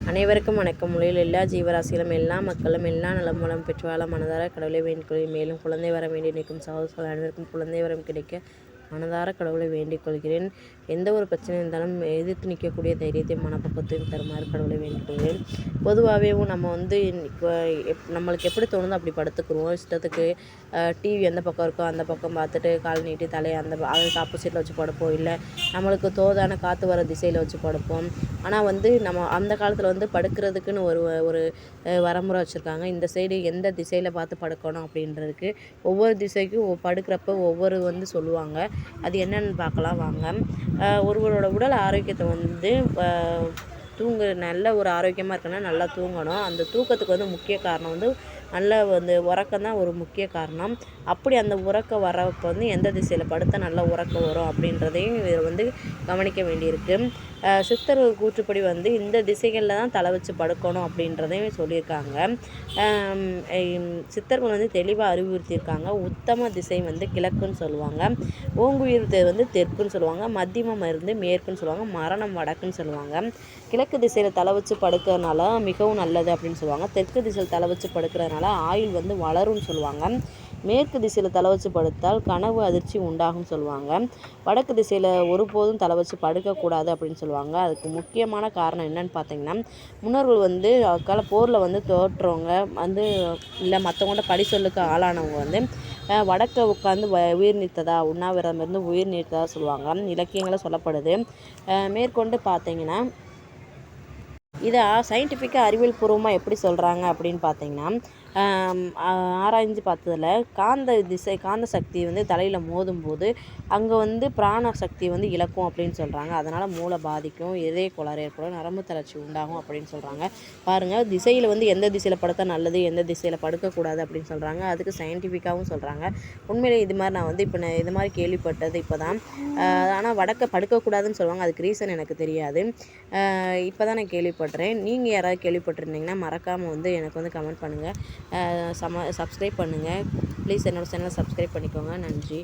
அனைவருக்கும் வணக்கம். உலகில் எல்லா ஜீவராசிகளும் எல்லா மக்களும் எல்லா நலமும் பெற்று வாழ மனதார கடவுளை வேண்டிக் மேலும் குழந்தை வரம் வேண்டி நிற்கும் சகோதரர்கள் அனைவருக்கும் குழந்தை வரம் கிடைக்க மனதார கடவுளை வேண்டிக் கொள்கிறேன். எந்த ஒரு பிரச்சனை இருந்தாலும் எதிர்த்து நிற்கக்கூடிய தைரியத்தையும் மனப்பக்குவத்தையும் தருமாறு கடவுளை வேண்டிக் கொள்கிறேன். பொதுவாகவே நம்ம இப்போ நம்மளுக்கு எப்படி தோணுதோ அப்படி படுத்துக்குருவோம். இஷ்டத்துக்கு டிவி எந்த பக்கம் இருக்கோ அந்த பக்கம் பார்த்துட்டு கால் நீட்டி தலையை அதுக்கு ஆப்போசிட்டில் வச்சு படுப்போம். இல்லை நம்மளுக்கு தோதான காற்று வர திசையில் வச்சு படுப்போம். ஆனால் நம்ம அந்த காலத்தில் படுக்கிறதுக்குன்னு ஒரு வரமுறை வச்சுருக்காங்க. இந்த சைடு எந்த திசையில் பார்த்து படுக்கணும் அப்படின்றதுக்கு ஒவ்வொரு திசைக்கும் படுக்கிறப்ப ஒவ்வொரு சொல்லுவாங்க. அது என்னென்னு பார்க்கலாம் வாங்க. ஒருவரோட உடல் ஆரோக்கியத்தை நல்ல ஒரு ஆரோக்கியமாக இருக்குன்னா நல்லா தூங்கணும். அந்த தூக்கத்துக்கு முக்கிய காரணம் நல்ல உறக்கம் தான் ஒரு முக்கிய காரணம். அப்படி அந்த உறக்கம் வரப்போ எந்த திசையில் படுத்தா நல்லா உறக்கம் வரும் அப்படின்றதையும் இதில் கவனிக்க வேண்டியிருக்கு. சித்தர்கள் கூற்றுப்படி இந்த திசைகளில் தான் தலை வச்சு படுக்கணும் அப்படின்றதையும் சொல்லியிருக்காங்க. சித்தர்கள் தெளிவாக அறிவுறுத்தியிருக்காங்க. உத்தம திசை கிழக்குன்னு சொல்லுவாங்க, ஓங்குயிர் தெற்குன்னு சொல்லுவாங்க, மத்தியமம் மேற்குன்னு சொல்லுவாங்க, மரணம் வடக்குன்னு சொல்லுவாங்க. கிழக்கு திசையில் தலை வச்சு படுக்கிறதுனால மிகவும் நல்லது அப்படின்னு சொல்லுவாங்க. தெற்கு திசையில் தலை வச்சு படுக்கிறதுனால ஆயுள் வளரும்னு சொல்லுவாங்க. மேற்கு திசையில் தலை வச்சு படுத்தால் கனவு அதிர்ச்சி உண்டாகும்னு சொல்லுவாங்க. வடக்கு திசையில் ஒருபோதும் தலை வச்சு படுக்கக்கூடாது அப்படின்னு சொல்லுவாங்க. அதுக்கு முக்கியமான காரணம் என்னன்னு பார்த்தீங்கன்னா, முன்னோர்கள் அக்கால போரில் தோற்றவங்க இல்லை மற்றவங்கள்ட்ட படி சொல்லுக்கு ஆளானவங்க வடக்க உட்காந்து உயிர் நீத்ததா உண்ணாவிரதம் இருந்து உயிர் நீத்ததா சொல்லுவாங்க. இலக்கியங்களை சொல்லப்படுது. மேற்கொண்டு பார்த்தீங்கன்னா இதை சயின்டிஃபிக்காக அறிவியல் பூர்வமாக எப்படி சொல்கிறாங்க அப்படின்னு பார்த்தீங்கன்னா, ஆராய்ஞ்சு பார்த்ததில் காந்த சக்தி தலையில் மோதும்போது அங்கே பிராண சக்தி இழக்கும் அப்படின்னு சொல்கிறாங்க. அதனால் மூளை பாதிக்கும், இதய கோளாறு ஏற்படும், நரம்பு தளர்ச்சி உண்டாகும் அப்படின்னு சொல்கிறாங்க. பாருங்கள், திசையில் எந்த திசையில் படுத்தா நல்லது, எந்த திசையில் படுக்கக்கூடாது அப்படின்னு சொல்கிறாங்க. அதுக்கு சயின்டிஃபிக்காகவும் சொல்கிறாங்க. உண்மையிலே இது மாதிரி நான் இப்போ இது மாதிரி கேள்விப்பட்டது இப்போ தான். ஆனால் வடக்க படுக்கக்கூடாதுன்னு சொல்லுவாங்க. அதுக்கு ரீசன் எனக்கு தெரியாது. இப்போ தான் நான் கேள்விப்பட்றேன். நீங்கள் யாராவது கேள்விப்பட்டிருந்தீங்கன்னா மறக்காமல் எனக்கு கமெண்ட் பண்ணுங்கள். சப்ஸ்கிரைப் பண்ணுங்கள் ப்ளீஸ். என்னோடய சேனலை சப்ஸ்கிரைப் பண்ணிக்கோங்க. நன்றி.